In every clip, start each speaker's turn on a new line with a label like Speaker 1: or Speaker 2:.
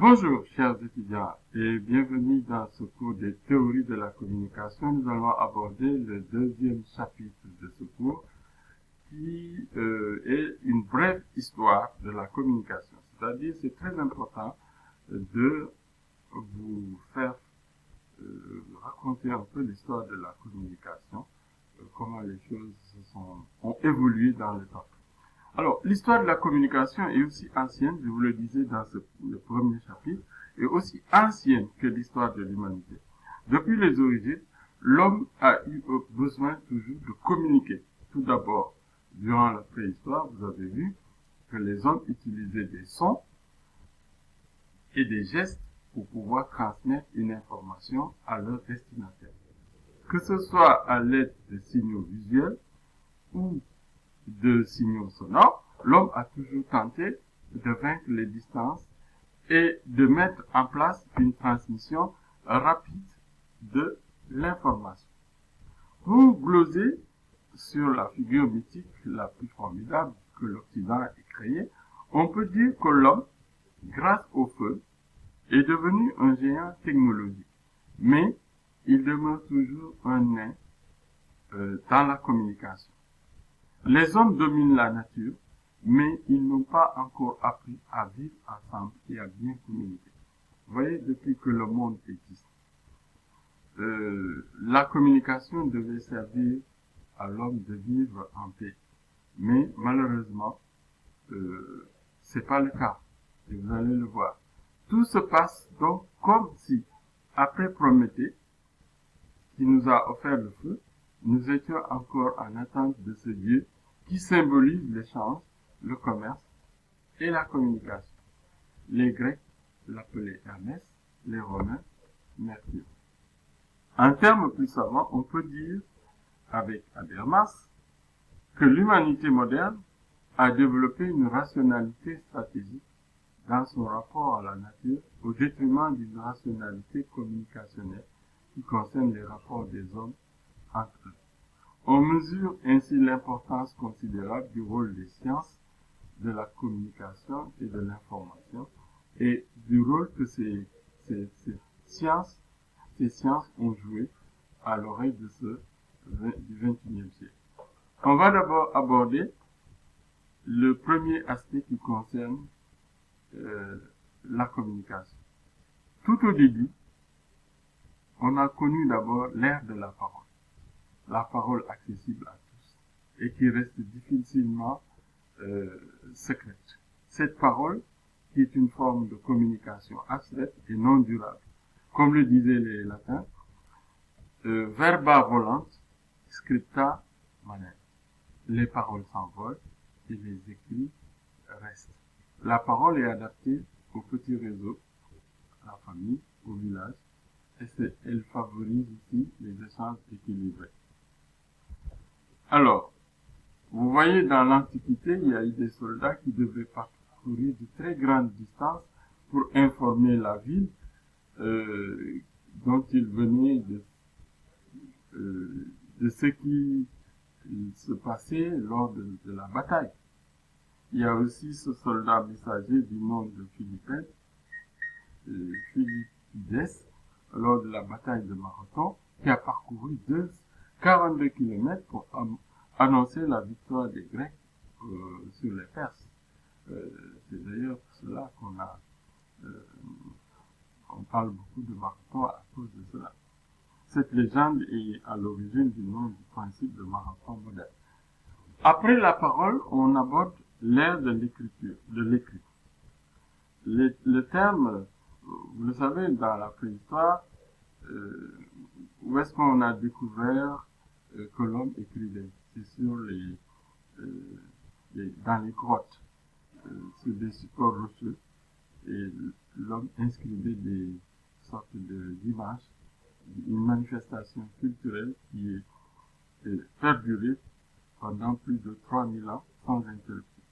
Speaker 1: Bonjour, chers étudiants, et bienvenue dans ce cours des théories de la communication. Nous allons aborder le deuxième chapitre de ce cours, qui est une brève histoire de la communication. C'est-à-dire, c'est très important de vous faire raconter un peu l'histoire de la communication, comment les choses ont évolué dans le temps. Alors, l'histoire de la communication est aussi ancienne, je vous le disais dans le premier chapitre, et aussi ancienne que l'histoire de l'humanité. Depuis les origines, l'homme a eu besoin toujours de communiquer. Tout d'abord, durant la préhistoire, vous avez vu que les hommes utilisaient des sons et des gestes pour pouvoir transmettre une information à leur destinataire. Que ce soit à l'aide de signaux visuels ou de signaux sonores, l'homme a toujours tenté de vaincre les distances et de mettre en place une transmission rapide de l'information. Pour gloser sur la figure mythique la plus formidable que l'Occident ait créée, on peut dire que l'homme, grâce au feu, est devenu un géant technologique. Mais il demeure toujours un nain dans la communication. Les hommes dominent la nature, mais ils n'ont pas encore appris à vivre ensemble et à bien communiquer. Vous voyez, depuis que le monde existe, la communication devait servir à l'homme de vivre en paix. Mais malheureusement, c'est pas le cas. Et vous allez le voir. Tout se passe donc comme si, après Prométhée, qui nous a offert le feu, nous étions encore en attente de ce Dieu qui symbolise l'échange, le commerce et la communication. Les Grecs l'appelaient Hermès, les Romains Mercure. En termes plus savants, on peut dire, avec Habermas, que l'humanité moderne a développé une rationalité stratégique dans son rapport à la nature au détriment d'une rationalité communicationnelle qui concerne les rapports des hommes entre eux. On mesure ainsi l'importance considérable du rôle des sciences, de la communication et de l'information, et du rôle que ces sciences ont joué à l'oreille du XXIe siècle. On va d'abord aborder le premier aspect qui concerne la communication. Tout au début, on a connu d'abord l'ère de la parole accessible à tous, et qui reste difficilement secrète. Cette parole, qui est une forme de communication abstraite et non durable. Comme le disaient les latins, verba volant, scripta manet. Les paroles s'envolent et les écrits restent. La parole est adaptée au petit réseau, à la famille, au village, et elle favorise ici les échanges équilibrés. Alors, vous voyez, dans l'Antiquité, il y a eu des soldats qui devaient parcourir de très grandes distances pour informer la ville dont ils venaient de ce qui se passait lors de la bataille. Il y a aussi ce soldat messager du nom de Philippides, lors de la bataille de Marathon, qui a parcouru 42 km pour annoncer la victoire des Grecs sur les Perses. C'est d'ailleurs pour cela on parle beaucoup de Marathon à cause de cela. Cette légende est à l'origine du nom du principe de Marathon moderne. Après la parole, on aborde l'ère de l'écriture, de l'écrit. Le terme, vous le savez, dans la préhistoire, où est-ce qu'on a découvert que l'homme écrivait? C'est sur dans les grottes, sur des supports rocheux, et l'homme inscrivait des sortes d'images, une manifestation culturelle qui est perdurée pendant plus de 3000 ans sans interruption.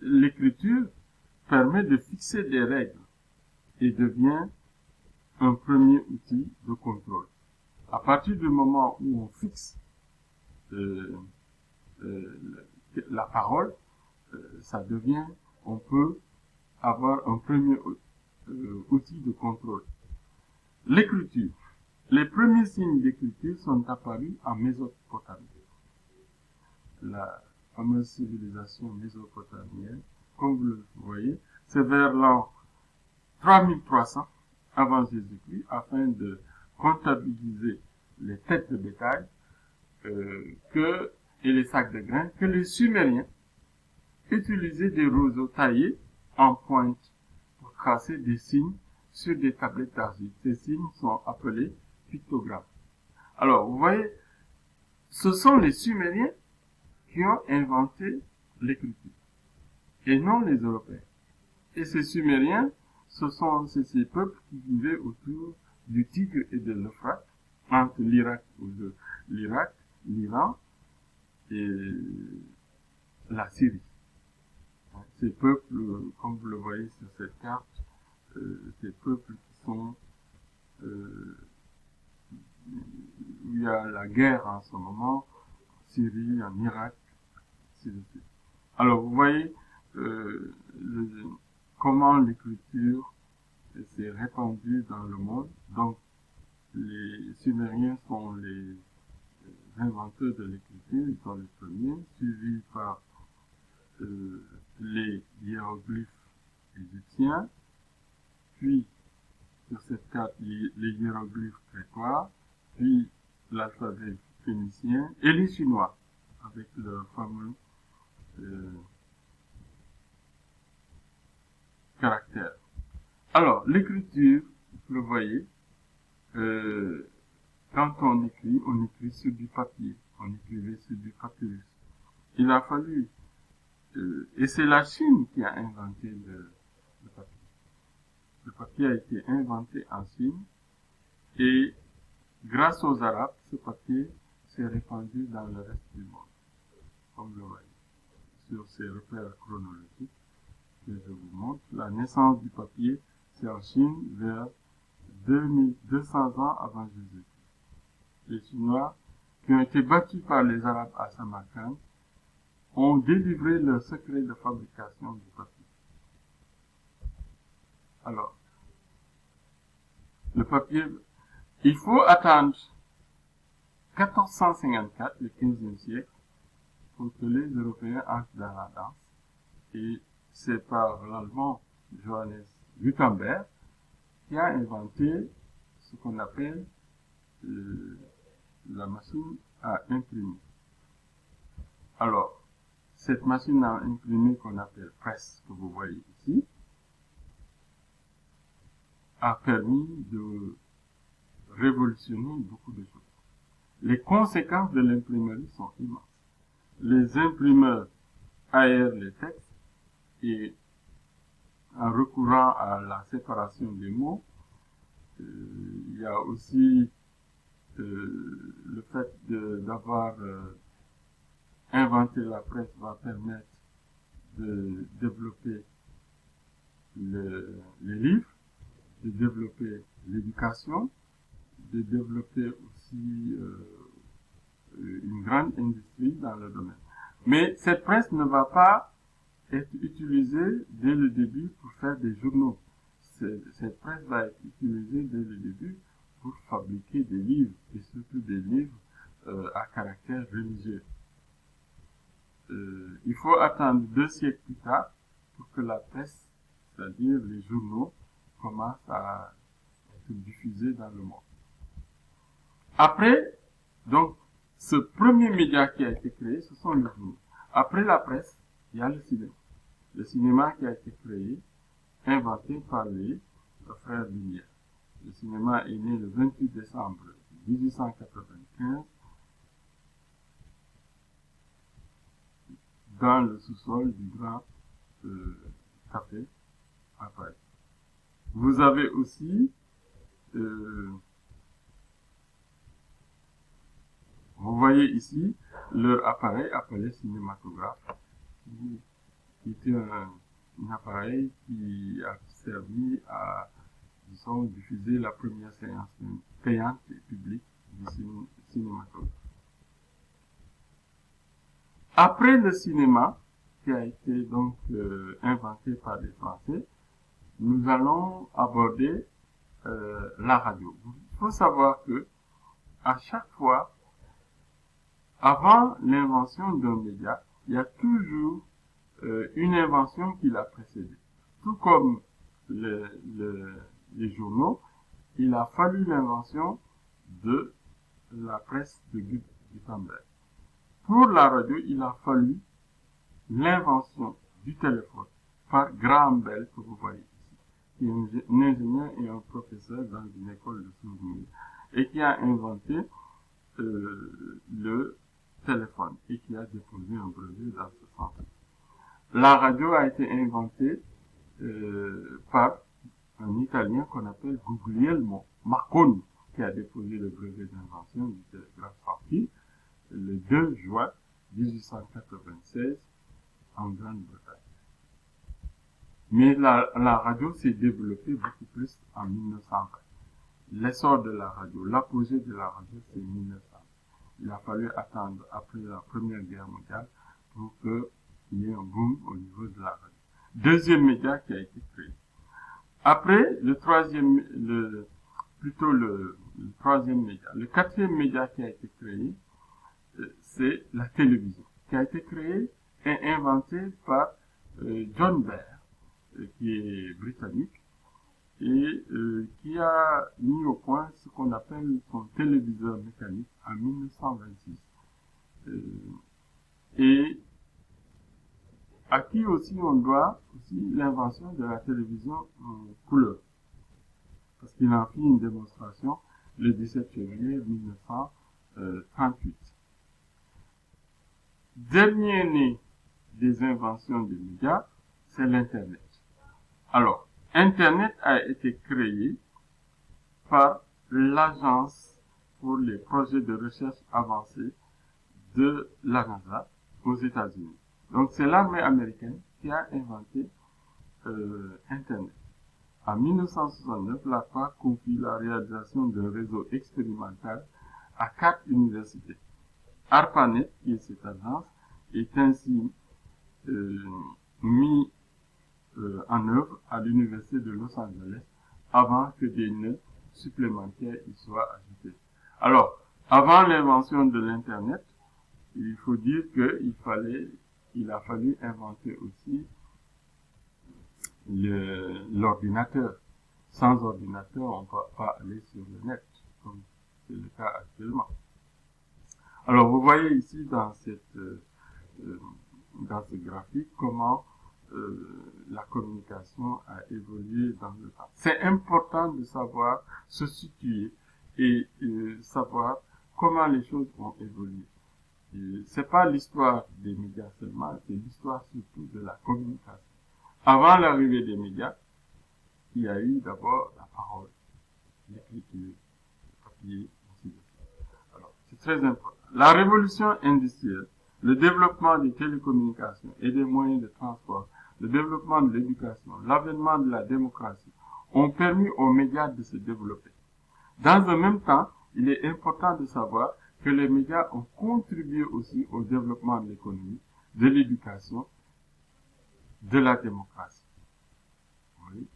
Speaker 1: L'écriture permet de fixer des règles et devient un premier outil de contrôle. À partir du moment où on fixe la parole, ça devient on peut avoir un premier outil de contrôle. L'écriture. Les premiers signes d'écriture sont apparus en Mésopotamie. La fameuse civilisation mésopotamienne, comme vous le voyez, c'est vers l'an 3300 avant Jésus-Christ, afin de comptabiliser les têtes de bétail et les sacs de grains, que les Sumériens utilisaient des roseaux taillés en pointe pour tracer des signes sur des tablettes d'argile. Ces signes sont appelés pictogrammes. Alors, vous voyez, ce sont les Sumériens qui ont inventé l'écriture, et non les Européens. Et ces Sumériens, ce sont ces peuples qui vivaient autour du Tigre et de l'Euphrate, entre l'Irak, l'Iran et la Syrie. Ces peuples, comme vous le voyez sur cette carte, ces peuples qui sont où il y a la guerre en ce moment, en Syrie, en Irak, ainsi de suite. Alors vous voyez comment l'écriture s'est répandue dans le monde. Donc les Sumériens sont les inventeurs de l'écriture, ils sont les premiers, suivis par les hiéroglyphes égyptiens, puis sur cette carte les hiéroglyphes crétois, puis l'alphabet phénicien et les Chinois avec leur fameux caractère. Alors, l'écriture, vous le voyez, quand on écrit sur du papier, on écrivait sur du papyrus. Il a fallu, et c'est la Chine qui a inventé le papier. Le papier a été inventé en Chine, et grâce aux Arabes, ce papier s'est répandu dans le reste du monde, comme le voyez, sur ces repères chronologiques que je vous montre. La naissance du papier, c'est en Chine vers 2200 ans avant Jésus-Christ. Les Chinois, qui ont été battus par les Arabes à Samarcande, ont délivré leur secret de fabrication du papier. Alors, le papier, il faut attendre 1454, le 15e siècle, pour que les Européens entrent dans la danse. Et c'est par l'Allemand Johannes Gutenberg qui a inventé ce qu'on appelle la machine à imprimer. Alors, cette machine à imprimer qu'on appelle presse, que vous voyez ici, a permis de révolutionner beaucoup de choses. Les conséquences de l'imprimerie sont immenses. Les imprimeurs aèrent les textes et en recourant à la séparation des mots, il y a aussi le fait d'avoir inventé la presse va permettre de développer les livres, de développer l'éducation, de développer aussi une grande industrie dans le domaine. Mais cette presse ne va pas être utilisée dès le début pour faire des journaux. Cette presse va être utilisée dès le début pour fabriquer des livres, et surtout des livres à caractère religieux. Il faut attendre 2 siècles plus tard pour que la presse, c'est-à-dire les journaux, commencent à être diffusés dans le monde. Après, donc, ce premier média qui a été créé, ce sont les journaux. Après la presse, il y a le cinéma. Le cinéma qui a été créé, inventé par les frères Lumière. Le cinéma est né le 28 décembre 1895 dans le sous-sol du Grand Café à Paris. Vous avez aussi vous voyez ici leur appareil appelé cinématographe, qui était un appareil qui a servi à, disons, diffuser la première séance payante et publique du cinématographe. Après le cinéma, qui a été donc inventé par les Français, nous allons aborder la radio. Il faut savoir que à chaque fois, avant l'invention d'un média, il y a toujours une invention qui l'a précédé. Tout comme les journaux, il a fallu l'invention de la presse de Gutenberg. Pour la radio, il a fallu l'invention du téléphone par Graham Bell, que vous voyez ici, qui est un ingénieur et un professeur dans une école de souvenirs, et qui a inventé le téléphone et qui a déposé un brevet dans ce sens. La radio a été inventée par un Italien qu'on appelle Guglielmo Marconi, qui a déposé le brevet d'invention du télégraphe sans fil le 2 juin 1896 en Grande-Bretagne. Mais la radio s'est développée beaucoup plus en 1920. L'essor de la radio, l'apogée de la radio, c'est 1900. Il a fallu attendre après la Première Guerre mondiale pour qu'il y ait un boom au niveau de la radio. Deuxième média qui a été créé. Après, le troisième média. Le quatrième média qui a été créé, c'est la télévision, qui a été créée et inventée par John Baer, qui est britannique, et qui a mis au point ce qu'on appelle son téléviseur mécanique en 1926. Et à qui aussi on doit aussi l'invention de la télévision en couleur. Parce qu'il en fit une démonstration le 17 février 1938. Dernier né des inventions des médias, c'est l'Internet. Alors, Internet a été créé par l'Agence pour les projets de recherche avancés de la NASA aux États-Unis. Donc, c'est l'armée américaine qui a inventé Internet. En 1969, la FARC confie la réalisation d'un réseau expérimental à 4 universités. ARPANET, qui est cette agence, est ainsi mis en œuvre à l'université de Los Angeles avant que des nœuds supplémentaires y soient ajoutés. Alors, avant l'invention de l'Internet, il faut dire qu'il a fallu inventer aussi l'ordinateur. Sans ordinateur, on ne peut pas aller sur le net, comme c'est le cas actuellement. Alors, vous voyez ici dans ce graphique comment la communication a évolué dans le temps. C'est important de savoir se situer et savoir comment les choses ont évolué. C'est pas l'histoire des médias seulement, c'est l'histoire surtout de la communication. Avant l'arrivée des médias, il y a eu d'abord la parole, l'écriture, le papier, ainsi de suite. Alors, c'est très important. La révolution industrielle, le développement des télécommunications et des moyens de transport, le développement de l'éducation, l'avènement de la démocratie ont permis aux médias de se développer. Dans le même temps, il est important de savoir que les médias ont contribué aussi au développement de l'économie, de l'éducation, de la démocratie. Oui.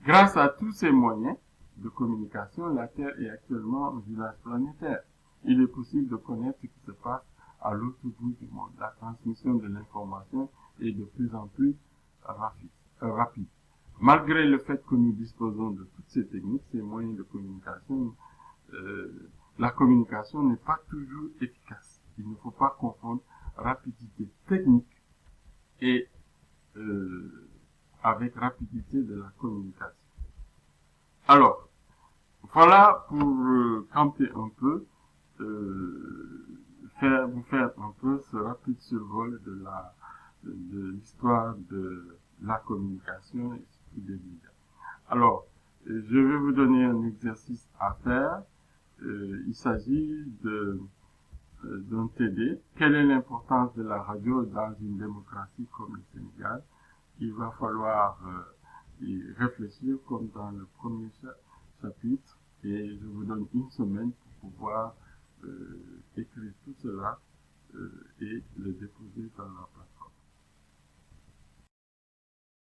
Speaker 1: Grâce à tous ces moyens de communication, la Terre est actuellement un village planétaire. Il est possible de connaître ce qui se passe à l'autre bout du monde. La transmission de l'information est de plus en plus rapide. Malgré le fait que nous disposons de toutes ces techniques, ces moyens de communication, la communication n'est pas toujours efficace. Il ne faut pas confondre rapidité technique et avec rapidité de la communication. Alors, voilà pour camper un peu, vous faire un peu ce rapide survol de l'histoire de la communication et surtout des médias. Alors, je vais vous donner un exercice à faire. Il s'agit d'un TD. Quelle est l'importance de la radio dans une démocratie comme le Sénégal? Il va falloir y réfléchir comme dans le premier chapitre et je vous donne une semaine pour pouvoir écrire tout cela et le déposer dans la plateforme.